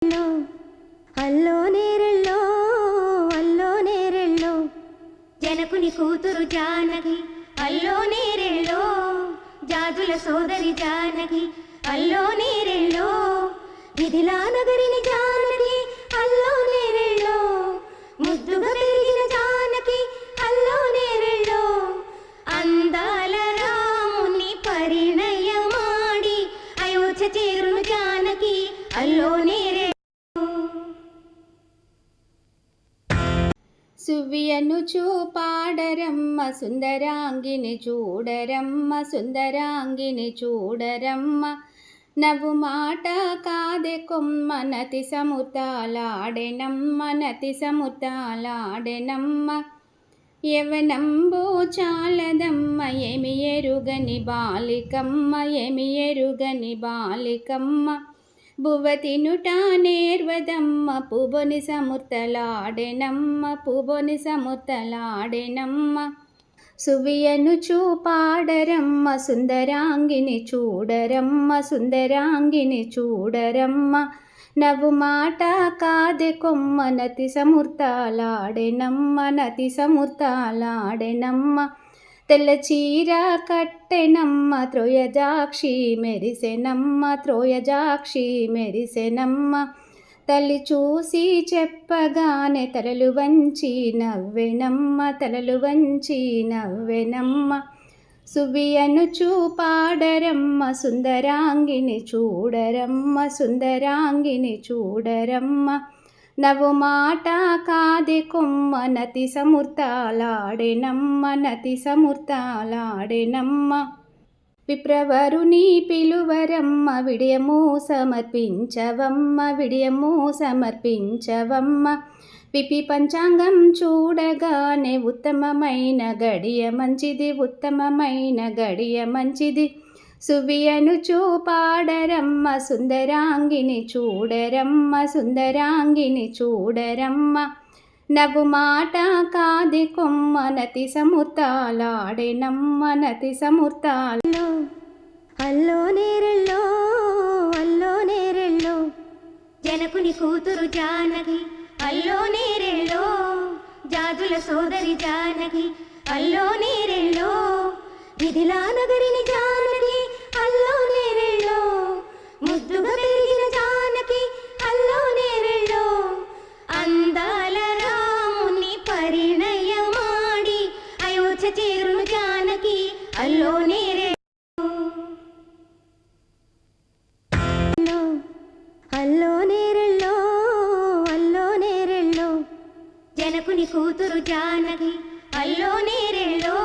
అల్లో నేరెళ్ళో అల్లో నేరెళ్ళో జనకుని కూతురు జానకి అల్లో నేరెళ్ళో జాజుల సోదరి జానకి అల్లో నేరెళ్ళో మిథిలా నగరిని జానకి అల్లో నేరెళ్ళో ముద్దుగా పెరిగిన జానకి అల్లో నేరెళ్ళో అందాల రాముని పరిణయమాడి అయోధ్య చేరును జానకి అల్లో నేరెళ్ళో. సువ్వియను చూపాడరమ్మ సుందరాంగిని చూడరమ్మ సుందరాంగిని చూడరమ్మ నవ్వు మాట కాదె కొమ్మ నతి సముతాలాడెనమ్మ నతి సముతాలాడెనమ్మ యవనంబు చాలదమ్మ ఏమి ఎరుగని బాలికమ్మ ఏమి ఎరుగని బాలికమ్మ భువతినుట నేర్వదమ్మ పుబొని సముతలాడెనమ్మ పుబొని సముతలాడెనమ్మ సువియను చూపాడరమ్మ సుందరాంగిని చూడరమ్మ సుందరాంగిని చూడరమ్మ నవ్వు మాట కాదె కొమ్మ నతి సమూర్తాలాడెనమ్మ నతి సమూర్తాలాడెనమ్మ తెల్ల చీర కట్టెనమ్మ త్రోయజాక్షి మెరిసెనమ్మ త్రోయజాక్షి మెరిసెనమ్మ తల్లి చూసి చెప్పగానే తలలు వంచి నవ్వెనమ్మ తలలు వంచి నవ్వెనమ్మ సువియను చూపాడరమ్మ సుందరాంగిని చూడరమ్మ సుందరాంగిని చూడరమ్మ నవ్వు మాట కాదె కొమ్మ నతి సమూర్తాలాడెనమ్మ నతి సమూర్తాలాడెనమ్మ విప్రవరుని పిలువరమ్మ విడియము సమర్పించవమ్మ విడియము సమర్పించవమ్మ విపి పంచాంగం చూడగానే ఉత్తమమైన గడియ మంచిది ఉత్తమమైన గడియ మంచిది సువియను చూపాడరమ్మ సుందరాంగిని చూడరమ్మ సుందరాంగిని చూడరమ్మ నవ్వు మాట కాది కొమ్మ నతి సమూర్తాలాడెనమ్మ నతి సమూర్తాలో. అల్లో నేరెళ్ళో అల్లో నేరెళ్ళో జనకుని కూతురు జానకి అల్లో నేరెళ్ళో జాజుల సోదరి జానకి అల్లో నేరెళ్ళో మిథిలా నగరిని జానకి అల్లో నేరెళ్ళో ముద్దుగా పెరిగిన జానకి అల్లో నేరెళ్ళో అందాల రాముని పరిణయమాడి అయోధ్య చేరును జానకి అల్లో నేరెళ్ళో. అల్లో నేరెళ్ళో అల్లో నేరెళ్ళో జనకుని కూతురు జానకి అల్లో నేరెళ్ళో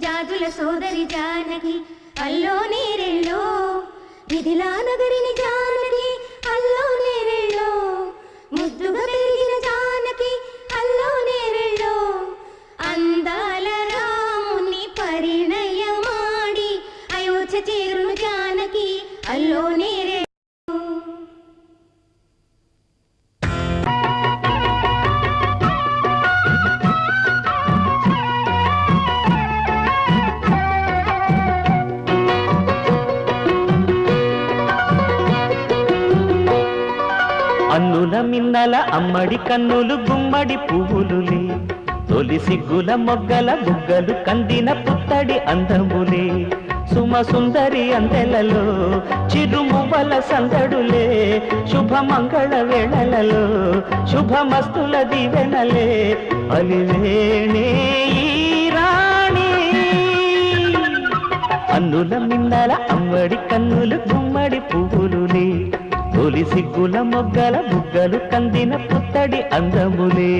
జాజుల సోదరి జానకి అల్లో నేరెళ్ళో మిథిలా నగరిని జానకి అల్లో నేరెళ్ళో ముద్దుగా పెరిగిన జానకి అల్లో నేరెళ్ళో అందాల రాముని పరిణయమాడి అయోధ్య చేరును జానకి అల్లో నేరెళ్ళో. అన్నుల మిన్నల అమ్మడి కన్నులు గుమ్మడి పువ్వులులే తొలి సిగ్గుల మొగ్గల బుగ్గలు కందిన పుత్తడి అందములే సుమ సుందరి అందెలలో చిరుమువ్వల సందడులే శుభమంగళ వేళలలో శుభమస్తుల దివెనలే అలివేణే ఈ రాణి. అన్నుల మిన్నల అమ్మడి కన్నులు గుమ్మడి పువ్వులులే తొలి సిగ్గుల మొగ్గల బుగ్గలు కందిన పుత్తడి అందములే.